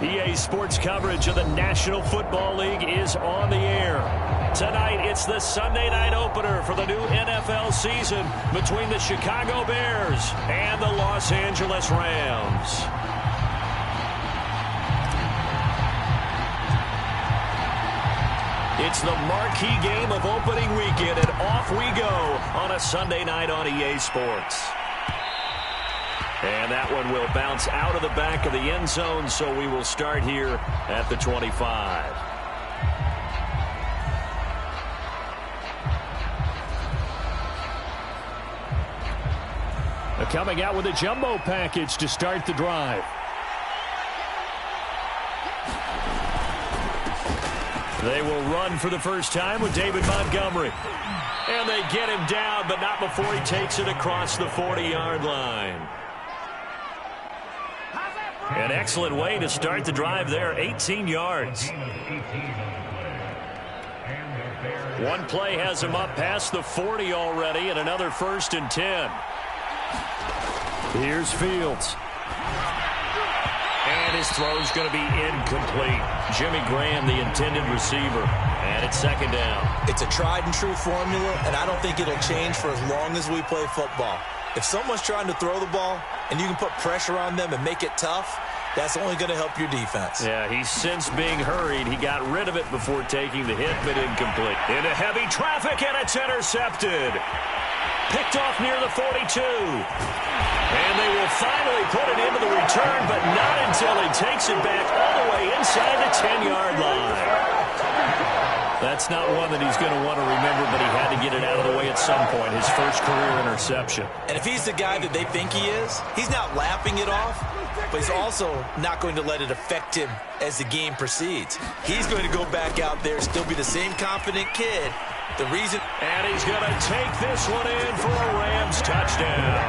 EA Sports coverage of the National Football League is on the air. Tonight, it's the Sunday night opener for the new NFL season between the Chicago Bears and the Los Angeles Rams. It's the marquee game of opening weekend, and off we go on a Sunday night on EA Sports. And that one will bounce out of the back of the end zone, so we will start here at the 25. Coming out with a jumbo package to start the drive. They will run for the first time with David Montgomery. And they get him down, but not before he takes it across the 40-yard line. An excellent way to start the drive there, 18 yards. One play has him up past the 40 already, and another 1st and 10. Here's Fields. And his throw's going to be incomplete. Jimmy Graham, the intended receiver. And it's 2nd down. It's a tried-and-true formula, and I don't think it'll change for as long as we play football. If someone's trying to throw the ball and you can put pressure on them and make it tough, that's only going to help your defense. Yeah, he's since being hurried. He got rid of it before taking the hit, but incomplete. Into heavy traffic, and it's intercepted. Picked off near the 42. And they will finally put it into the return, but not until he takes it back all the way inside the 10-yard line. That's not one that he's going to want to remember, but he had to get it out of the way at some point, his first career interception. And if he's the guy that they think he is, he's not laughing it off, but he's also not going to let it affect him as the game proceeds. He's going to go back out there, still be the same confident kid. The reason... And he's going to take this one in for a Rams touchdown.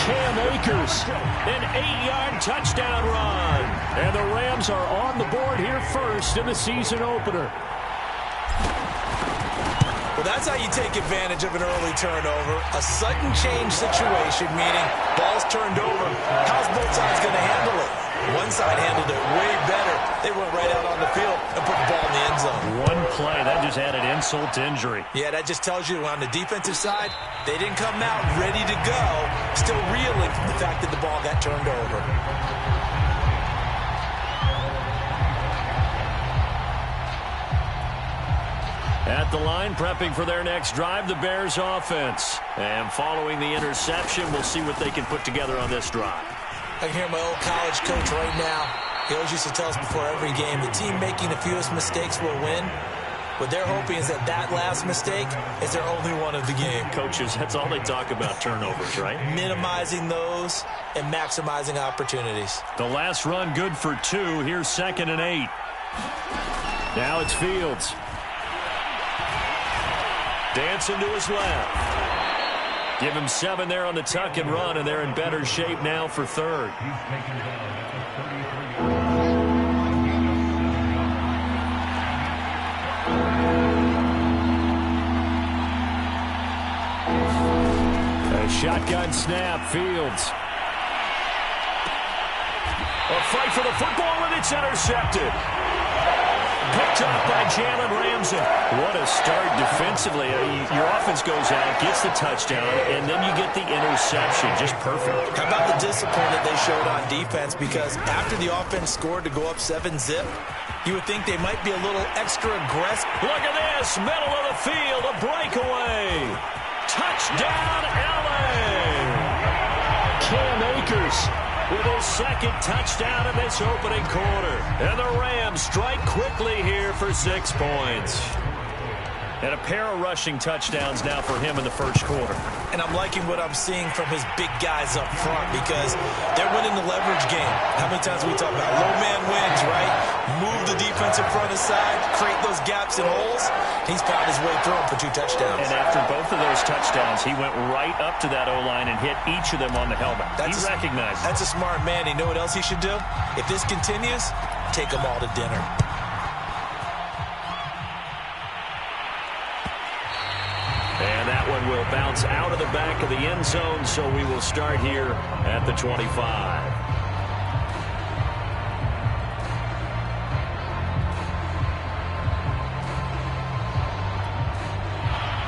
Cam Akers, an 8-yard touchdown run. And the Rams are on the board here first in the season opener. Well, that's how you take advantage of an early turnover. A sudden change situation, meaning ball's turned over. How's both sides going to handle it? One side handled it way better. They went right out on the field and put the ball in the end zone. One play, that just added insult to injury. Yeah, that just tells you on the defensive side, they didn't come out ready to go, still reeling from the fact that the ball got turned over. At the line, prepping for their next drive, the Bears offense. And following the interception, we'll see what they can put together on this drive. I can hear my old college coach right now. He always used to tell us before every game, the team making the fewest mistakes will win. What they're hoping is that that last mistake is their only one of the game. Coaches, that's all they talk about, turnovers, right? Minimizing those and maximizing opportunities. The last run good for 2. Here's 2nd and 8. Now it's Fields. Dancing to his left. Give him 7 there on the tuck and run, and they're in better shape now for 3rd. A shotgun snap, Fields. A fight for the football, and it's intercepted. Picked up by Jalen Ramsey. What a start defensively. Your offense goes out, gets the touchdown, and then you get the interception. Just perfect. How about the discipline that they showed on defense? Because after the offense scored to go up 7-zip, you would think they might be a little extra aggressive. Look at this. Middle of the field. A breakaway. Touchdown, LA. Cam Akers with his 2nd touchdown in this opening quarter. And the Rams strike quickly here for 6 points. And a pair of rushing touchdowns now for him in the first quarter. And I'm liking what I'm seeing from his big guys up front because they're winning the leverage game. How many times we talk about low man wins, right? Move the defensive front aside, create those gaps and holes. He's found his way through them for 2 touchdowns. And after both of those touchdowns, he went right up to that O-line and hit each of them on the helmet. He recognized it. That's a smart man. You know what else he should do? If this continues, take them all to dinner. And that one will bounce out of the back of the end zone, so we will start here at the 25.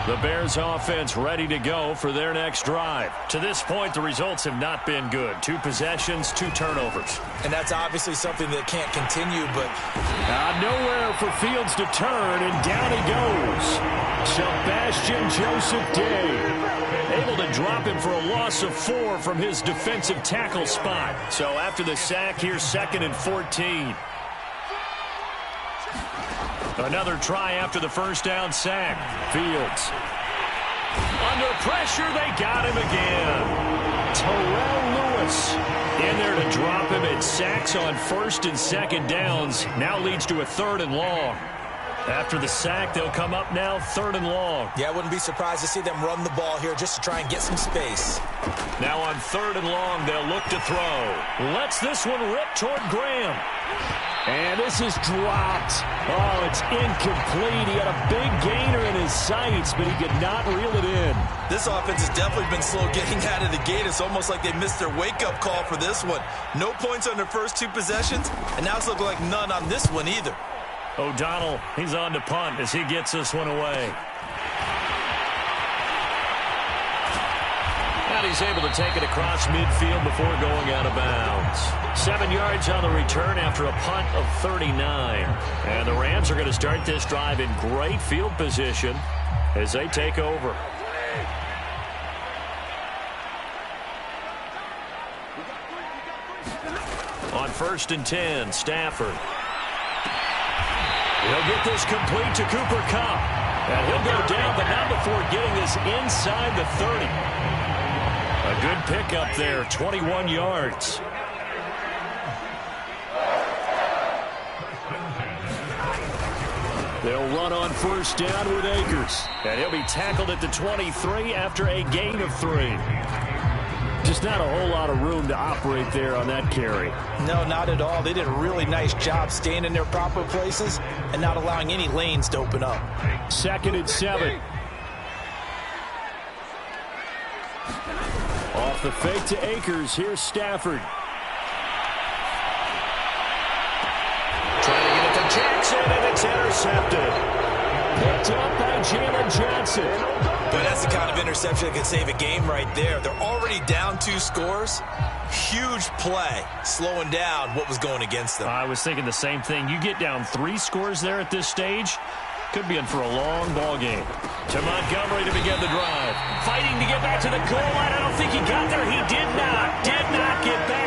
The Bears offense ready to go for their next drive. To this point, the results have not been good. 2 possessions, 2 turnovers. And that's obviously something that can't continue, but nowhere for Fields to turn, and down he goes. Sebastian Joseph Day able to drop him for a loss of 4 from his defensive tackle spot. So after the sack, here's 2nd and 14. Another try after the first down sack. Fields. Under pressure, they got him again. Terrell Lewis in there to drop him. It sacks on 1st and 2nd downs. Now leads to a 3rd and long. After the sack, they'll come up now 3rd and long. Yeah, I wouldn't be surprised to see them run the ball here just to try and get some space. Now on 3rd and long, they'll look to throw. Lets this one rip toward Graham. And this is dropped. Oh, it's incomplete. He had a big gainer in his sights, but he could not reel it in. This offense has definitely been slow getting out of the gate. It's almost like they missed their wake-up call for this one. No points on their first 2 possessions, and now it's looking like none on this one either. O'Donnell, he's on to punt as he gets this one away. And he's able to take it across midfield before going out of bounds. 7 yards on the return after a punt of 39. And the Rams are going to start this drive in great field position as they take over. On 1st and 10, Stafford. He'll get this complete to Cooper Kupp. And he'll go down, but not before getting this inside the 30. A good pickup there, 21 yards. They'll run on 1st down with Akers. And he'll be tackled at the 23 after a gain of 3. Just not a whole lot of room to operate there on that carry. No, not at all. They did a really nice job staying in their proper places and not allowing any lanes to open up. 2nd and 7. Off the fake to Akers. Here's Stafford. Trying to get it to Jackson, and it's intercepted. Picked up by Jalen Johnson. But that's the kind of interception that could save a game right there. They're already down 2 scores. Huge play, slowing down what was going against them. I was thinking the same thing. You get down 3 scores there at this stage, could be in for a long ball game. To Montgomery to begin the drive. Fighting to get back to the goal line. I don't think he got there. He did not get back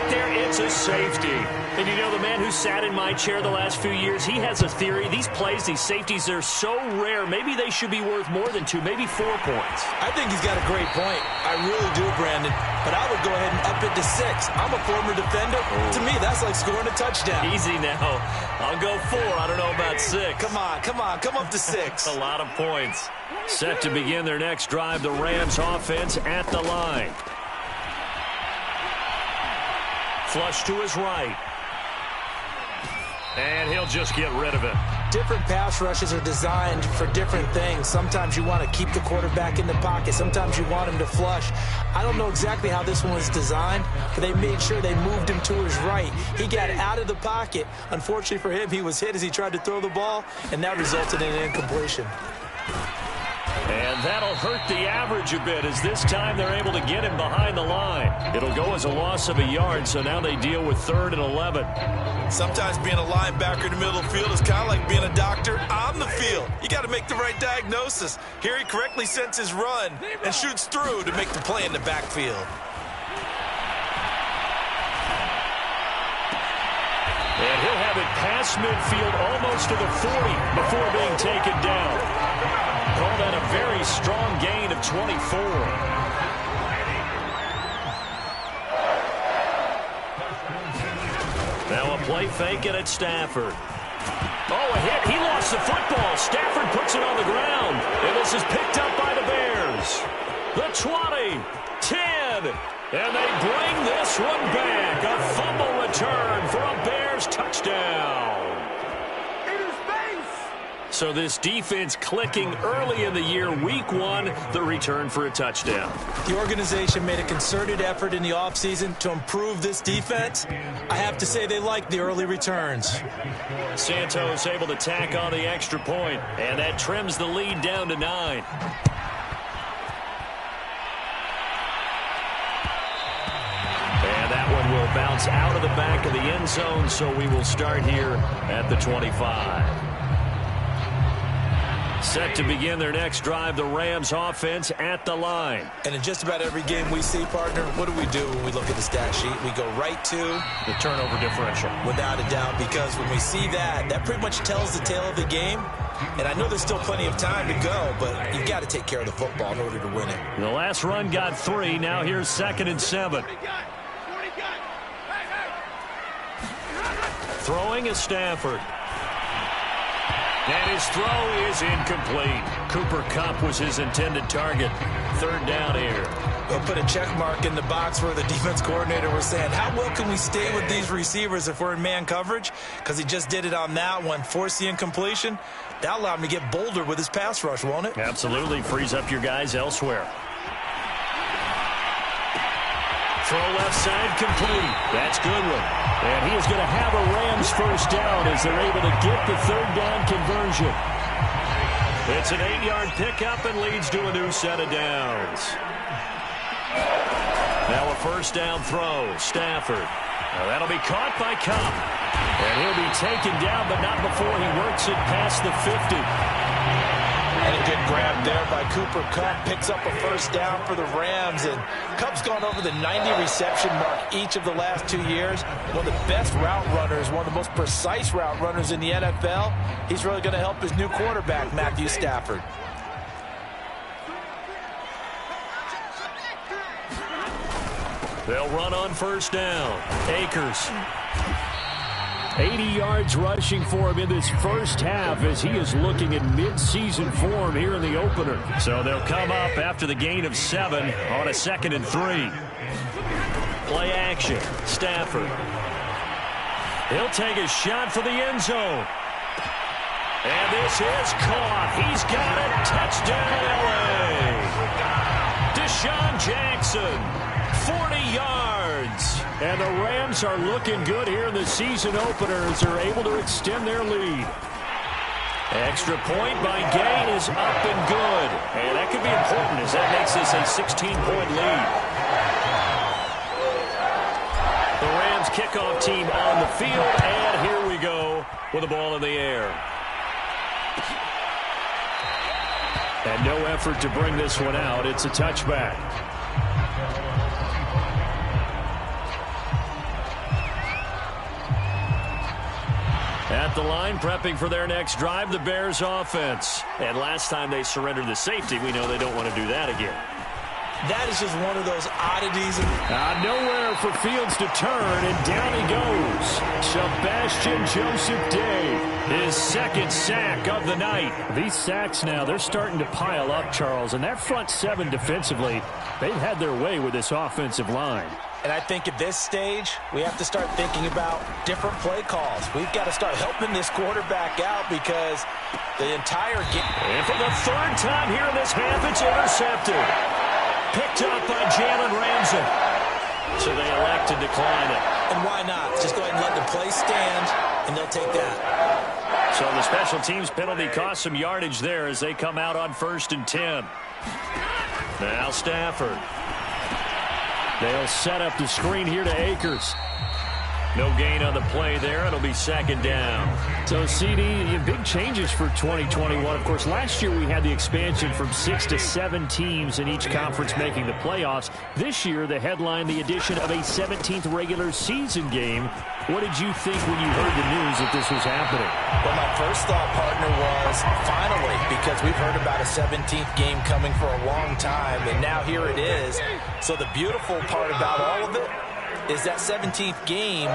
there. It's a safety. And you know, the man who sat in my chair the last few years, he has a theory. These plays, these safeties, they're so rare. Maybe they should be worth more than 2, maybe 4 points. I think he's got a great point. I really do, Brandon. But I would go ahead and up it to 6. I'm a former defender. To me, that's like scoring a touchdown. Easy now. I'll go 4. I don't know about 6. Come on. Come up to 6. A lot of points. Set to begin their next drive, the Rams offense at the line. Flush to his right. And he'll just get rid of it. Different pass rushes are designed for different things. Sometimes you want to keep the quarterback in the pocket. Sometimes you want him to flush. I don't know exactly how this one was designed, but they made sure they moved him to his right. He got out of the pocket. Unfortunately for him, he was hit as he tried to throw the ball, and that resulted in an incompletion. And that'll hurt the average a bit as this time they're able to get him behind the line. It'll go as a loss of a yard, so now they deal with 3rd and 11. Sometimes being a linebacker in the middle of the field is kind of like being a doctor on the field. You got to make the right diagnosis. Here he correctly sends his run and shoots through to make the play in the backfield. And he'll have it past midfield almost to the 40 before being taken down. Call that a very strong gain of 24. Now a play fake it at Stafford. Oh, a hit. He lost the football. Stafford puts it on the ground. And this is picked up by the Bears. The 20, 10, and they bring this one back. A fumble return for a Bears touchdown. So this defense clicking early in the year, week 1, the return for a touchdown. The organization made a concerted effort in the offseason to improve this defense. I have to say they like the early returns. Santos able to tack on the extra point, and that trims the lead down to 9. bounce out of the back of the end zone, so we will start here at the 25. Set to begin their next drive, the Rams offense at the line. And in just about every game we see, partner, what do when we look at the stat sheet? We go right to the turnover differential. Without a doubt, because when we see that, that pretty much tells the tale of the game. And I know there's still plenty of time to go, but you've got to take care of the football in order to win it. The last run got 3. Now here's 2nd and 7. Throwing is Stafford. And his throw is incomplete. Cooper Kupp was his intended target. 3rd down here. We'll put a check mark in the box where the defense coordinator was saying, how well can we stay with these receivers if we're in man coverage? Because he just did it on that one, forced the incompletion. That allowed him to get bolder with his pass rush, won't it? Absolutely. Frees up your guys elsewhere. Throw left side complete. That's Goodwin. And he is going to have a Rams first down as they're able to get the 3rd down conversion. It's an 8-yard pickup and leads to a new set of downs. Now a first down throw. Stafford. Now that'll be caught by Kupp. And he'll be taken down, but not before he works it past the 50. And a good grab there by Cooper Kupp. Picks up a first down for the Rams. And Kupp's gone over the 90 reception mark each of the last 2 years. One of the best route runners, one of the most precise route runners in the NFL. He's really going to help his new quarterback, Matthew Stafford. They'll run on first down. Akers. 80 yards rushing for him in this first half as he is looking in mid-season form here in the opener. So they'll come up after the gain of 7 on a 2nd and 3. Play action. Stafford. He'll take a shot for the end zone. And this is caught. He's got it. Touchdown, L.A. Deshaun Jackson. 40 yards. And the Rams are looking good here in the season opener as they're able to extend their lead. Extra point by Gain is up and good. And that could be important as that makes this a 16-point lead. The Rams kickoff team on the field. And here we go with the ball in the air. And no effort to bring this one out. It's a touchback. At the line, prepping for their next drive, the Bears offense. And last time they surrendered the safety, we know they don't want to do that again. That is just one of those oddities. Nowhere for Fields to turn, and down he goes. Sebastian Joseph Day, his 2nd sack of the night. These sacks now, they're starting to pile up, Charles. And that front 7 defensively, they've had their way with this offensive line. And I think at this stage, we have to start thinking about different play calls. We've got to start helping this quarterback out because the entire game. And for the 3rd time here in this half, it's intercepted. Picked up by Jalen Ramsey. So they elect to decline it. And why not? Just go ahead and let the play stand, and they'll take that. So the special teams penalty cost some yardage there as they come out on 1st and 10. Now Stafford. They'll set up the screen here to Akers. No gain on the play there. It'll be 2nd down. So, CD, big changes for 2021. Of course, last year we had the expansion from 6 to 7 teams in each conference making the playoffs. This year, the headline, the addition of a 17th regular season game. What did you think when you heard the news that this was happening? Well, my first thought, partner, was finally, because we've heard about a 17th game coming for a long time, and now here it is. So the beautiful part about all of it is that 17th game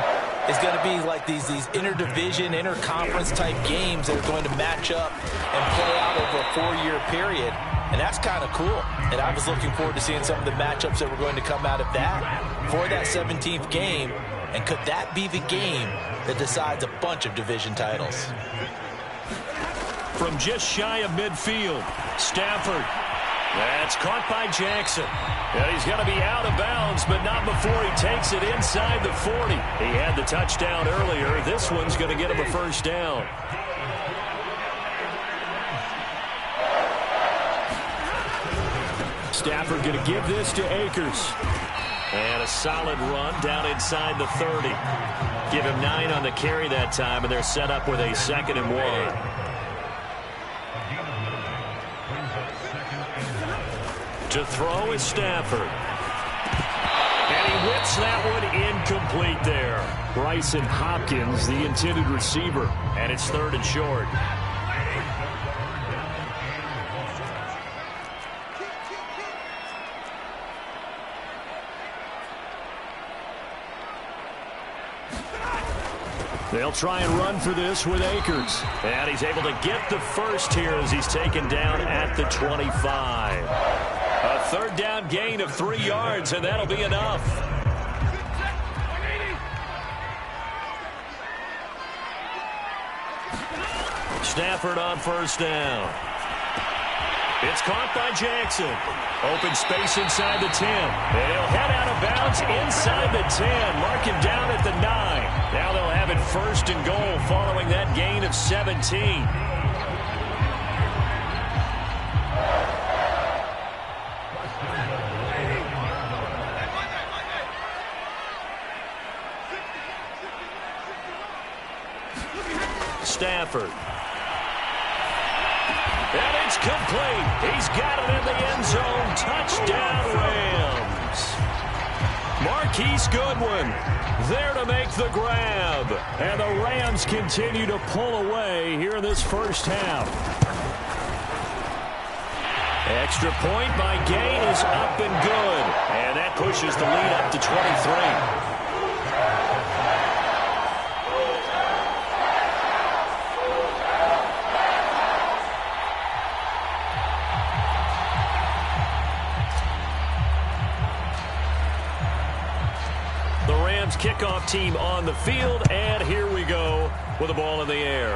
is going to be like these interdivision, interconference type games that are going to match up and play out over a 4-year period. And that's kind of cool. And I was looking forward to seeing some of the matchups that were going to come out of that for that 17th game. And could that be the game that decides a bunch of division titles? From just shy of midfield, Stafford. That's caught by Jackson. And he's going to be out of bounds, but not before he takes it inside the 40. He had the touchdown earlier. This one's going to get him a first down. Stafford going to give this to Akers. And a solid run down inside the 30. Give him 9 on the carry that time, and they're set up with a 2nd and 1. To throw is Stafford. And he whips that one incomplete there. Bryson Hopkins, the intended receiver. And it's 3rd and short. They'll try and run for this with Akers. And he's able to get the first here as he's taken down at the 25. A 3rd down gain of 3 yards, and that'll be enough. Stafford on 1st down. It's caught by Jackson. Open space inside the 10. And he'll head out of bounds inside the 10. Mark him down at the 9. Now they'll have it 1st and goal following that gain of 17. Stafford. And it's complete. He's got it in the end zone. Touchdown, Rams. Marquise Goodwin there to make the grab. And the Rams continue to pull away here in this first half. Extra point by Gain is up and good. And that pushes the lead up to 23. Kickoff team on the field, and here we go with the ball in the air.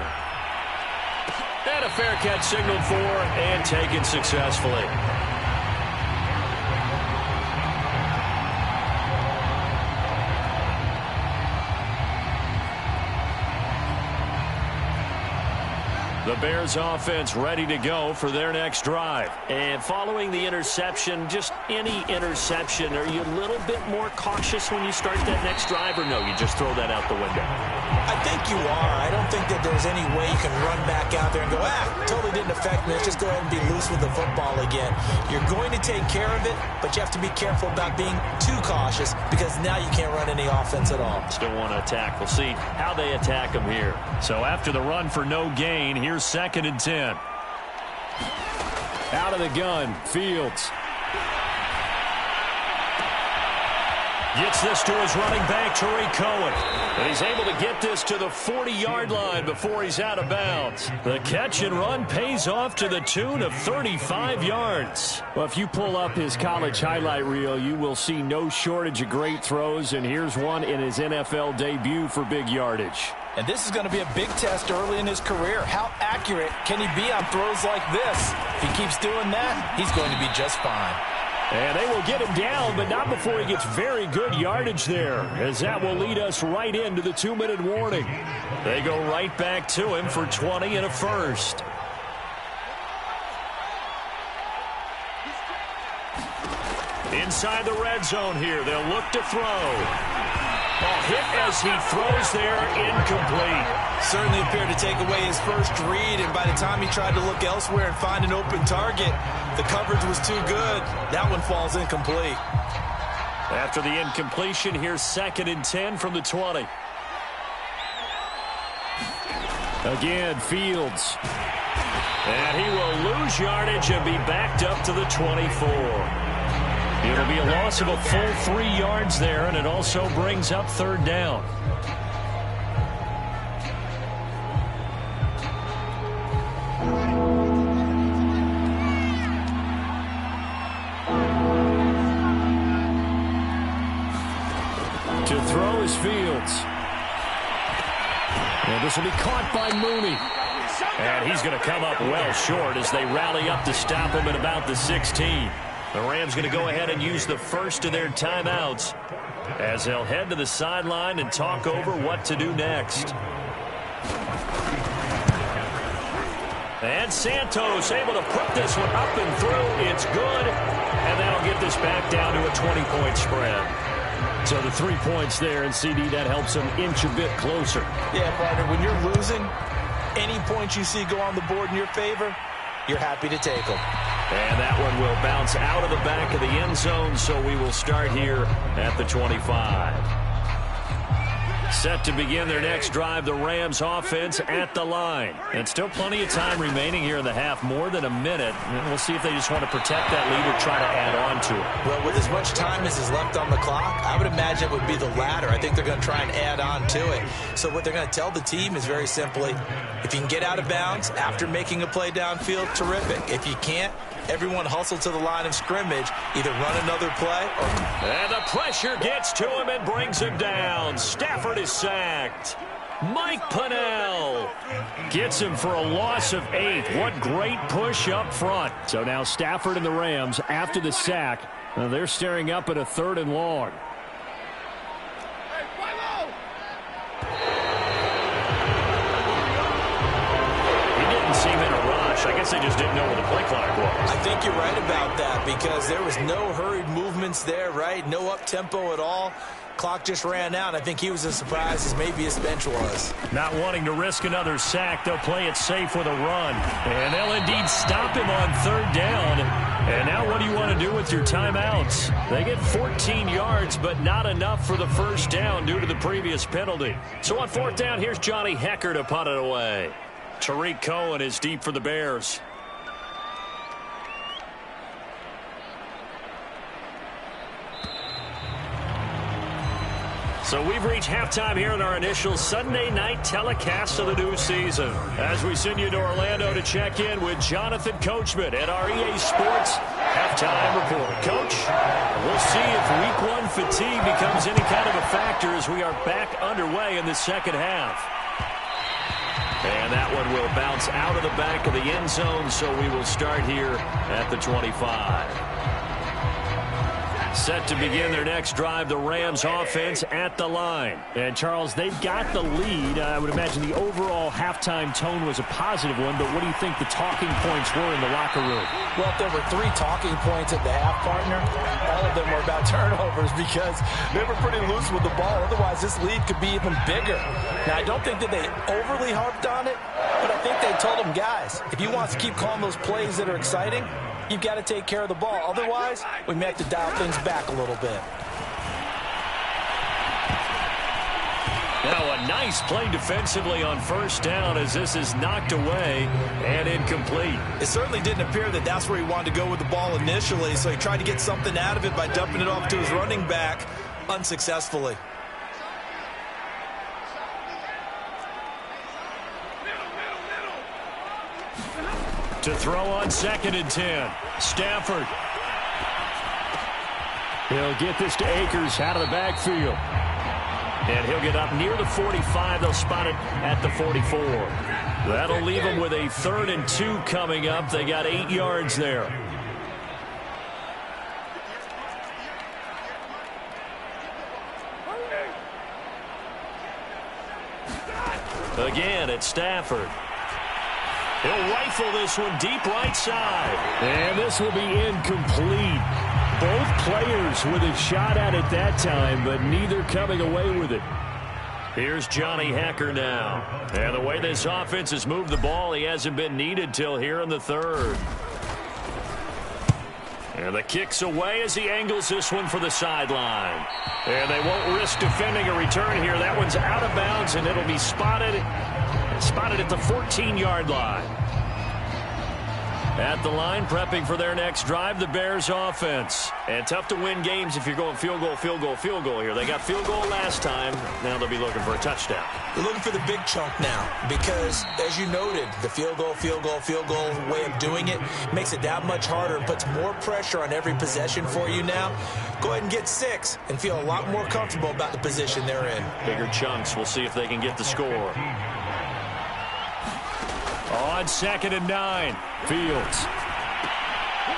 And a fair catch signaled for and taken successfully. The Bears offense ready to go for their next drive. And following the interception, just any interception, are you a little bit more cautious when you start that next drive, or no, you just throw that out the window? I think you are. I don't think that there's any way you can run back out there and go, totally didn't affect me. Let's just go ahead and be loose with the football again. You're going to take care of it, but you have to be careful about being too cautious because now you can't run any offense at all. Still want to attack. We'll see how they attack them here. So after the run for no gain, here's 2nd and 10. Out of the gun, Fields. Gets this to his running back, Tariq Cohen. And he's able to get this to the 40-yard line before he's out of bounds. The catch and run pays off to the tune of 35 yards. Well, if you pull up his college highlight reel, you will see no shortage of great throws. And here's one in his NFL debut for big yardage. And this is going to be a big test early in his career. How accurate can he be on throws like this? If he keeps doing that, he's going to be just fine. And they will get him down, but not before he gets very good yardage there, as that will lead us right into the 2-minute warning. They go right back to him for 20 and a first. Inside the red zone here, they'll look to throw. Ball hit as he throws there, incomplete. Certainly appeared to take away his first read, and by the time he tried to look elsewhere and find an open target, the coverage was too good. That one falls incomplete. After the incompletion, here's 2nd and 10 from the 20. Again, Fields. And he will lose yardage and be backed up to the 24. It'll be a loss of a full 3 yards there, and it also brings up 3rd down. To throw is Fields. And this will be caught by Mooney. And he's going to come up well short as they rally up to stop him at about the 16. The Rams going to go ahead and use the first of their timeouts as they'll head to the sideline and talk over what to do next. And Santos able to put this one up and through. It's good. and that'll get this back down to a 20-point spread. So the 3 points there, and CD, that helps them inch a bit closer. Yeah, partner, when you're losing, any points you see go on the board in your favor, you're happy to take them. And that one will bounce out of the back of the end zone, so we will start here at the 25. Set to begin their next drive, the Rams offense at the line. And still plenty of time remaining here in the half, more than a minute. And we'll see if they just want to protect that lead or try to add on to it. Well, with as much time as is left on the clock, I would imagine it would be the latter. I think they're going to try and add on to it. So what they're going to tell the team is very simply, if you can get out of bounds after making a play downfield, terrific. If you can't, everyone hustle to the line of scrimmage, either run another play or... And the pressure gets to him and brings him down. Stafford is sacked. Mike Pennell gets him for a loss of 8. What great push up front. So now Stafford and the Rams, after the sack, they're staring up at a 3rd and long. Seem in a rush. I guess they just didn't know where the play clock was. I think you're right about that because there was no hurried movements there, right? No up-tempo at all. Clock just ran out. I think he was as surprised as maybe his bench was. Not wanting to risk another sack, they'll play it safe with a run. And they'll indeed stop him on 3rd down. And now what do you want to do with your timeouts? They get 14 yards, but not enough for the 1st down due to the previous penalty. So on 4th down, here's Johnny Hecker to punt it away. Tariq Cohen is deep for the Bears. So we've reached halftime here in our initial Sunday night telecast of the new season. As we send you to Orlando to check in with Jonathan Coachman at our EA Sports halftime report. Coach, we'll see if Week 1 fatigue becomes any kind of a factor as we are back underway in the second half. And that one will bounce out of the back of the end zone, so we will start here at the 25. Set to begin their next drive, the Rams offense at the line. And, Charles, they've got the lead. I would imagine the overall halftime tone was a positive one, but what do you think the talking points were in the locker room? Well, if there were 3 talking points at the half, partner, all of them were about turnovers because they were pretty loose with the ball. Otherwise, this lead could be even bigger. Now, I don't think that they overly harped on it, but I think they told them, guys, if you want to keep calling those plays that are exciting, you've got to take care of the ball. Otherwise, we may have to dial things back a little bit. Now a nice play defensively on 1st down as this is knocked away and incomplete. It certainly didn't appear that that's where he wanted to go with the ball initially, so he tried to get something out of it by dumping it off to his running back unsuccessfully. To throw on 2nd and 10. Stafford. He'll get this to Akers out of the backfield. And he'll get up near the 45. They'll spot it at the 44. That'll leave them with a 3rd and 2 coming up. They got 8 yards there. Again, it's Stafford. He'll rifle this one deep right side. And this will be incomplete. Both players with a shot at it that time, but neither coming away with it. Here's Johnny Hecker now. And the way this offense has moved the ball, he hasn't been needed till here in the 3rd. And the kick's away as he angles this one for the sideline. And they won't risk defending a return here. That one's out of bounds, and it'll be spotted at the 14-yard line. At the line, prepping for their next drive, the Bears offense. And tough to win games if you're going field goal, field goal, field goal here. They got field goal last time. Now they'll be looking for a touchdown. They're looking for the big chunk now because, as you noted, the field goal way of doing it makes it that much harder and puts more pressure on every possession for you now. Go ahead and get 6 and feel a lot more comfortable about the position they're in. Bigger chunks. We'll see if they can get the score. On 2nd and 9, Fields.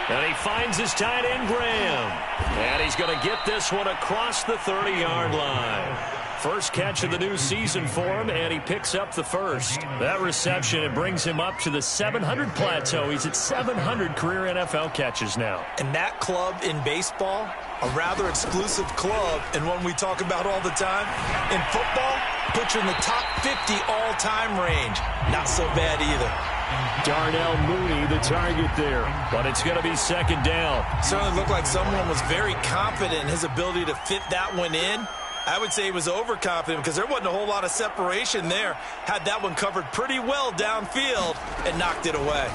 And he finds his tight end, Graham. And And he's going to get this one across the 30-yard line. First catch of the new season for him, and he picks up the first. That reception, it brings him up to the 700 plateau. He's at 700 career NFL catches now. And that club in baseball, a rather exclusive club, and one we talk about all the time. In football, puts you in the top 50 all-time range. Not so bad either. Darnell Mooney, the target there. But it's going to be second down. Certainly looked like someone was very confident in his ability to fit that one in. I would say he was overconfident because there wasn't a whole lot of separation there. Had that one covered pretty well downfield and knocked it away.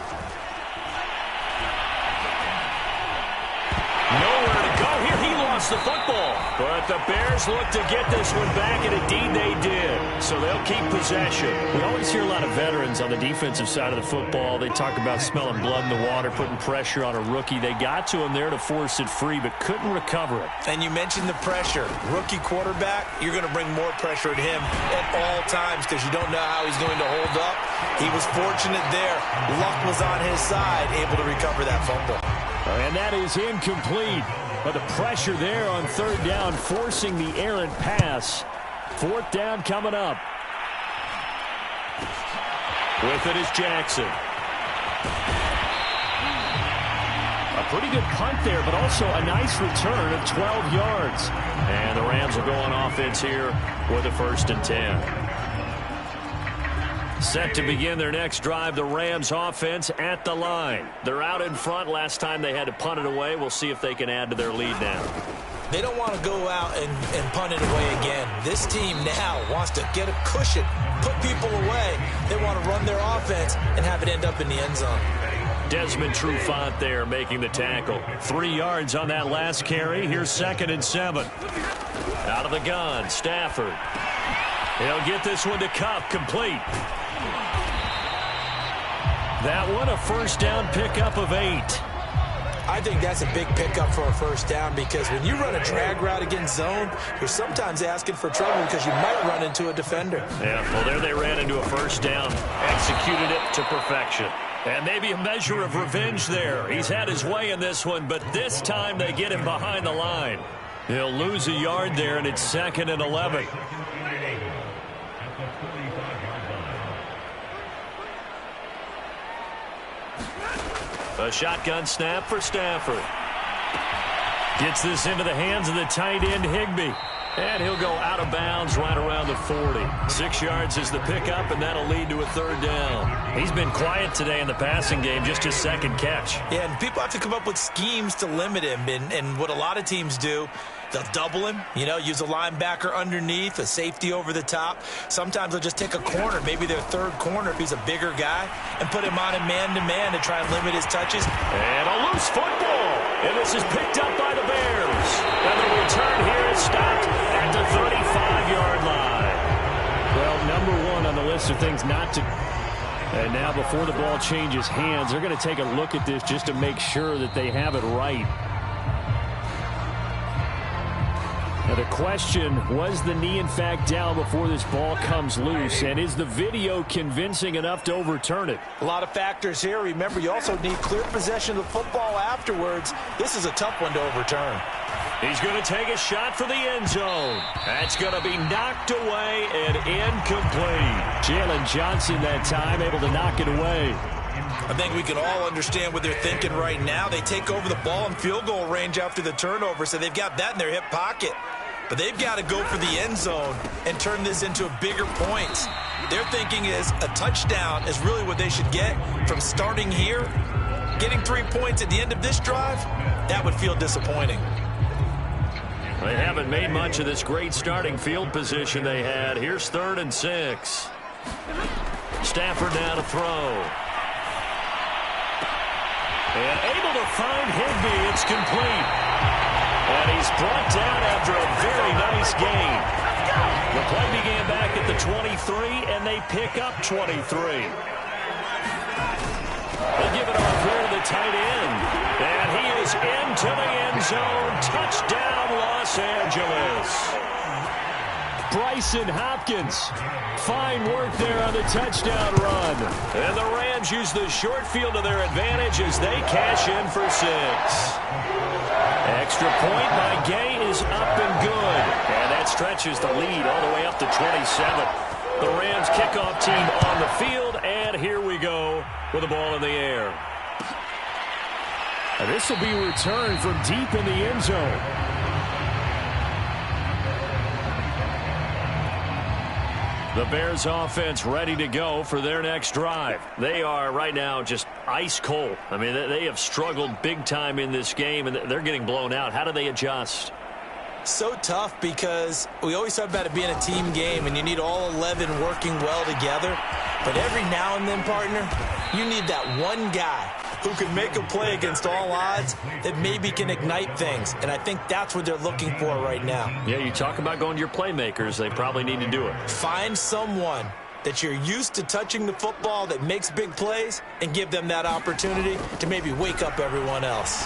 Nowhere to go here. He lost the football. But the Bears look to get this one back, and indeed they did. So they'll keep possession. We always hear a lot of veterans on the defensive side of the football. They talk about smelling blood in the water, putting pressure on a rookie. They got to him there to force it free, but couldn't recover it. And you mentioned the pressure. Rookie quarterback, you're going to bring more pressure at him at all times because you don't know how he's going to hold up. He was fortunate there. Luck was on his side, able to recover that fumble. And that is incomplete. But the pressure there on third down, forcing the errant pass. Fourth down coming up. With it is Jackson. A pretty good punt there, but also a nice return of 12 yards. And the Rams will go on offense here with a 1st and 10. Set to begin their next drive, the Rams offense at the line. They're out in front. Last time they had to punt it away. We'll see if they can add to their lead now. They don't want to go out and punt it away again. This team now wants to get a cushion, put people away. They want to run their offense and have it end up in the end zone. Desmond Trufant there making the tackle. 3 yards on that last carry. Here's 2nd and 7. Out of the gun, Stafford. He'll get this one to Kupp, complete. That one, a 1st down pickup of 8. I think that's a big pickup for a 1st down because when you run a drag route against zone, you're sometimes asking for trouble because you might run into a defender. Yeah, well, there they ran into a 1st down, executed it to perfection. And maybe a measure of revenge there. He's had his way in this one, but this time they get him behind the line. He'll lose a yard there, and it's 2nd and 11. A shotgun snap for Stafford. Gets this into the hands of the tight end, Higbee. And he'll go out of bounds right around the 40. 6 yards is the pickup, and that'll lead to a 3rd down. He's been quiet today in the passing game, just his 2nd catch. Yeah, and people have to come up with schemes to limit him. And what a lot of teams do, they'll double him, use a linebacker underneath, a safety over the top. Sometimes they'll just take a corner, maybe their 3rd corner if he's a bigger guy, and put him on a man-to-man to try and limit his touches. And a loose football. And this is picked up by the Bears. And the return here is stopped at the 35-yard line. Well, number 1 on the list of things not to. And now before the ball changes hands, they're going to take a look at this just to make sure that they have it right. Now the question, was the knee in fact down before this ball comes loose? And is the video convincing enough to overturn it? A lot of factors here. Remember, you also need clear possession of the football afterwards. This is a tough one to overturn. He's going to take a shot for the end zone. That's going to be knocked away and incomplete. Jalen Johnson that time able to knock it away. I think we can all understand what they're thinking right now. They take over the ball in field goal range after the turnover, so they've got that in their hip pocket. But they've got to go for the end zone and turn this into a bigger point. Their thinking is a touchdown is really what they should get from starting here. Getting 3 points at the end of this drive, that would feel disappointing. They haven't made much of this great starting field position they had. Here's 3rd and 6. Stafford now to throw. And able to find Higbee. It's complete. And he's brought down after a very nice gain. The play began back at the 23, and they pick up 23. They'll give it off here to the tight end. And he is into the end zone. Touchdown, Los Angeles. Bryson Hopkins. Fine work there on the touchdown run. And the Rams use the short field to their advantage as they cash in for 6. Extra point by Gay is up and good. And that stretches the lead all the way up to 27. The Rams kickoff team on the field, and here we go with the ball in the air. And this will be returned from deep in the end zone. The Bears offense ready to go for their next drive. They are right now just ice cold. I mean, they have struggled big time in this game, and they're getting blown out. How do they adjust? So tough because we always talk about it being a team game, and you need all 11 working well together. But every now and then, partner, you need that one guy who can make a play against all odds that maybe can ignite things. And I think that's what they're looking for right now. Yeah, you talk about going to your playmakers. They probably need to do it. Find someone that you're used to touching the football that makes big plays and give them that opportunity to maybe wake up everyone else.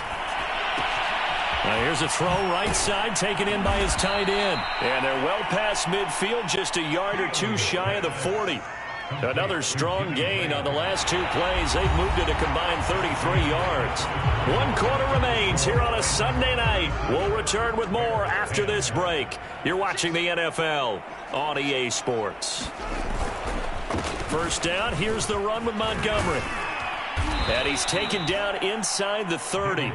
Now here's a throw right side taken in by his tight end. And they're well past midfield, just a yard or two shy of the 40. Another strong gain on the last two plays. They've moved it a combined 33 yards. 1 quarter remains here on a Sunday night. We'll return with more after this break. You're watching the NFL on EA Sports. First down, here's the run with Montgomery. And he's taken down inside the 30.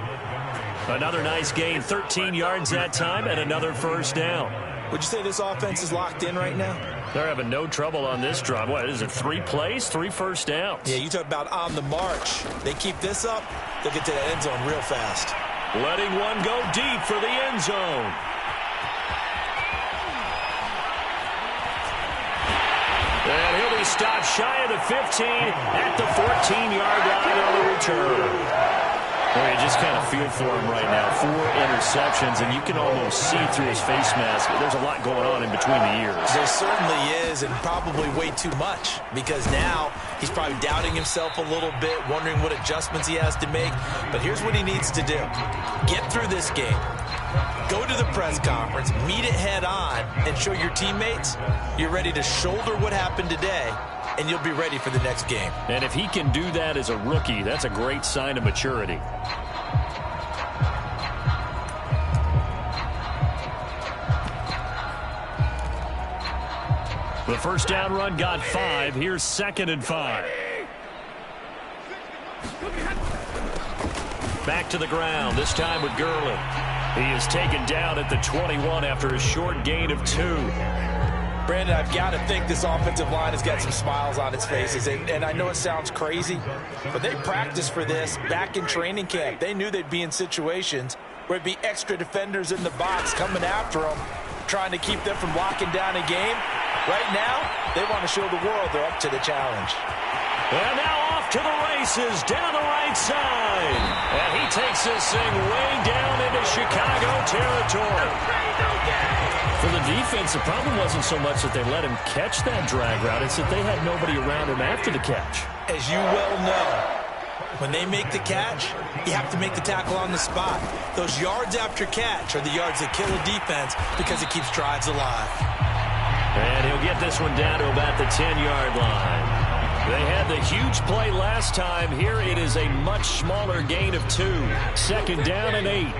Another nice gain, 13 yards that time, and another first down. Would you say this offense is locked in right now? They're having no trouble on this drive. What is it, 3 plays, 3 first downs? Yeah, you talk about on the march. They keep this up, they'll get to that end zone real fast. Letting one go deep for the end zone. And he'll be stopped shy of the 15 at the 14-yard line on the return. Well, you just kind of feel for him right now. 4 interceptions, and you can almost see through his face mask. There's a lot going on in between the ears. There certainly is, and probably way too much, because now he's probably doubting himself a little bit, wondering what adjustments he has to make. But here's what he needs to do. Get through this game. Go to the press conference, meet it head on, and show your teammates you're ready to shoulder what happened today, and you'll be ready for the next game. And if he can do that as a rookie, that's a great sign of maturity. The first down run got 5. Here's 2nd and 5. Back to the ground, this time with Gurley. He is taken down at the 21 after a short gain of 2. Brandon, I've got to think this offensive line has got some smiles on its faces. And I know it sounds crazy, but they practiced for this back in training camp. They knew they'd be in situations where it'd be extra defenders in the box coming after them, trying to keep them from locking down a game. Right now, they want to show the world they're up to the challenge. And now off to the races, down the right side. And he takes this thing way down into Chicago territory. For the defense, the problem wasn't so much that they let him catch that drag route. It's that they had nobody around him after the catch. As you well know, when they make the catch, you have to make the tackle on the spot. Those yards after catch are the yards that kill a defense because it keeps drives alive. And he'll get this one down to about the 10-yard line. They had the huge play last time. Here it is a much smaller gain of 2. 2nd down and 8.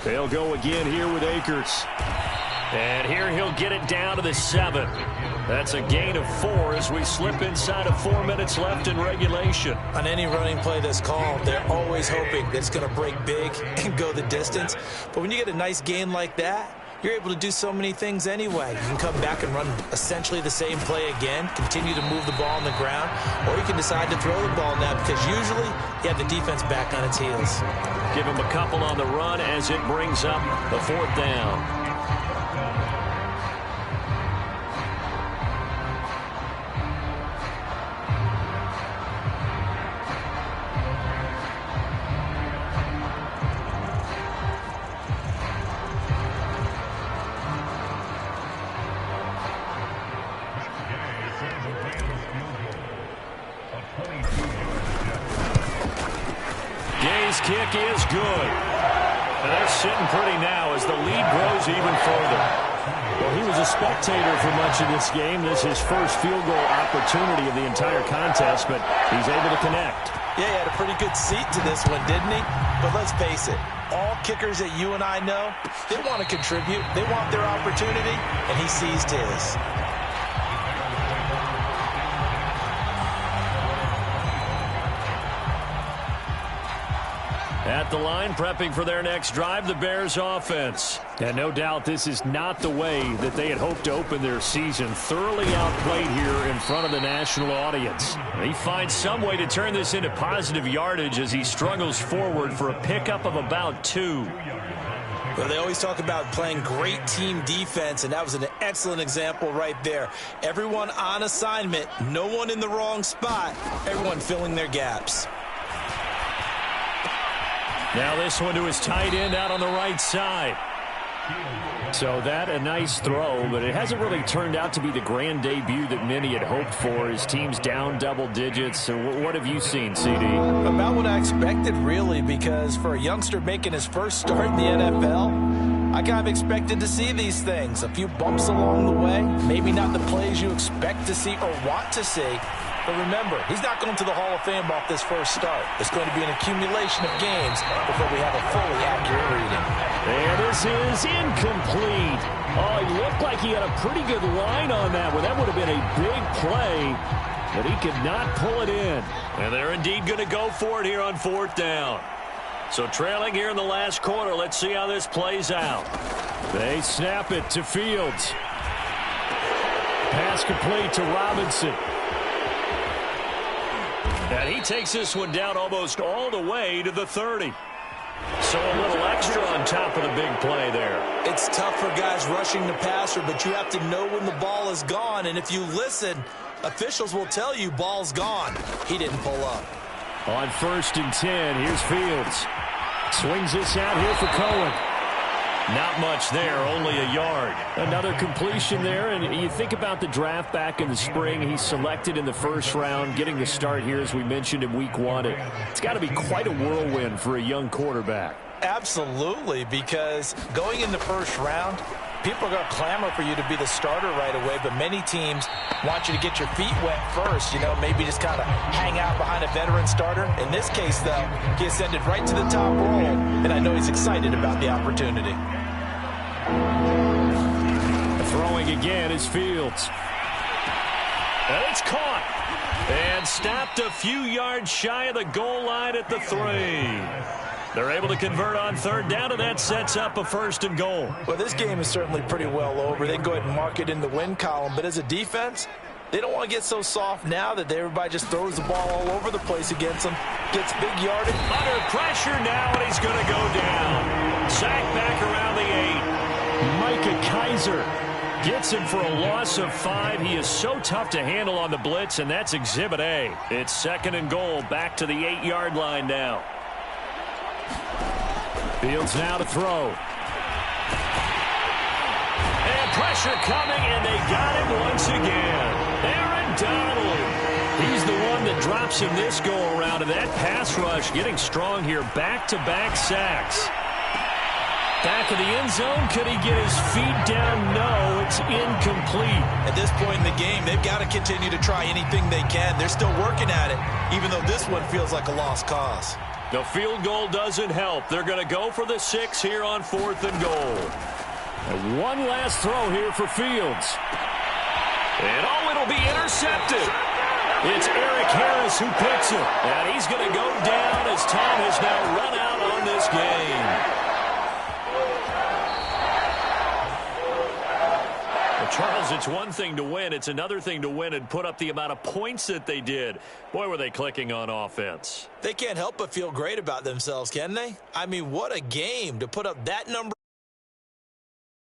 They'll go again here with Akers. And here he'll get it down to the 7. That's a gain of 4 as we slip inside of 4 minutes left in regulation. On any running play that's called, they're always hoping that it's going to break big and go the distance. But when you get a nice gain like that, you're able to do so many things anyway. You can come back and run essentially the same play again, continue to move the ball on the ground, or you can decide to throw the ball now because usually you have the defense back on its heels. Give him a couple on the run as it brings up the 4th down. Gay's kick is good. And they're sitting pretty now as the lead grows even further. Well, he was was a spectator for much of this game. This is his first field goal opportunity of the entire contest, but he's able to connect. Yeah, he had a pretty good seat to this one, didn't he? But let's face it, all kickers that you and I know, they want to contribute. They want their opportunity, and he seized his. At the line, prepping for their next drive, the Bears offense. And no doubt this is not the way that they had hoped to open their season. Thoroughly outplayed here in front of the national audience. He finds some way to turn this into positive yardage as he struggles forward for a pickup of about 2. Well, they always talk about playing great team defense, and that was an excellent example right there. Everyone on assignment, no one in the wrong spot, everyone filling their gaps. Now this one to his tight end out on the right side. So that a nice throw, but it hasn't really turned out to be the grand debut that many had hoped for. His team's down double digits. So what have you seen, CD? About what I expected, really, because for a youngster making his first start in the NFL, I kind of expected to see these things. A few bumps along the way, maybe not the plays you expect to see or want to see. But remember, he's not going to the Hall of Fame off this first start. It's going to be an accumulation of games before we have a fully accurate reading. And this is incomplete. Oh, he looked like he had a pretty good line on that one. That would have been a big play, but he could not pull it in. And they're indeed going to go for it here on 4th down. So trailing here in the last quarter, let's see how this plays out. They snap it to Fields. Pass complete to Robinson. And he takes this one down almost all the way to the 30. So a little extra on top of the big play there. It's tough for guys rushing the passer, but you have to know when the ball is gone. And if you listen, officials will tell you ball's gone. He didn't pull up. On 1st and 10, here's Fields. Swings this out here for Cohen. Not much there, only a yard. Another completion there, and you think about the draft back in the spring. He's selected in the 1st round, getting the start here, as we mentioned in week 1. It's got to be quite a whirlwind for a young quarterback. Absolutely, because going in the 1st round, people are going to clamor for you to be the starter right away, but many teams want you to get your feet wet first, maybe just kind of hang out behind a veteran starter. In this case, though, he ascended right to the top role, and I know he's excited about the opportunity. Throwing again is Fields. And it's caught. And stopped a few yards shy of the goal line at the 3. They're able to convert on 3rd down, and that sets up a 1st and goal. Well, this game is certainly pretty well over. They can go ahead and mark it in the win column. But as a defense, they don't want to get so soft now that everybody just throws the ball all over the place against them. Gets big yardage. Under pressure now, and he's going to go down. Sacked back around the 8. Micah Kaiser gets him for a loss of 5. He is so tough to handle on the blitz, and that's Exhibit A. It's 2nd and goal, back to the 8-yard line now. Fields now to throw. And pressure coming, and they got him once again. Aaron Donald. He's the one that drops him this go-around, and that pass rush getting strong here. Back-to-back sacks. Back of the end zone. Could he get his feet down? No, it's incomplete. At this point in the game, they've got to continue to try anything they can. They're still working at it, even though this one feels like a lost cause. The field goal doesn't help. They're going to go for the 6 here on 4th and goal. And one last throw here for Fields. And it'll be intercepted. It's Eric Harris who picks it. And he's going to go down as time has now run out on this game. Charles, it's one thing to win. It's another thing to win and put up the amount of points that they did. Boy, were they clicking on offense. They can't help but feel great about themselves, can they? I mean, what a game to put up that number.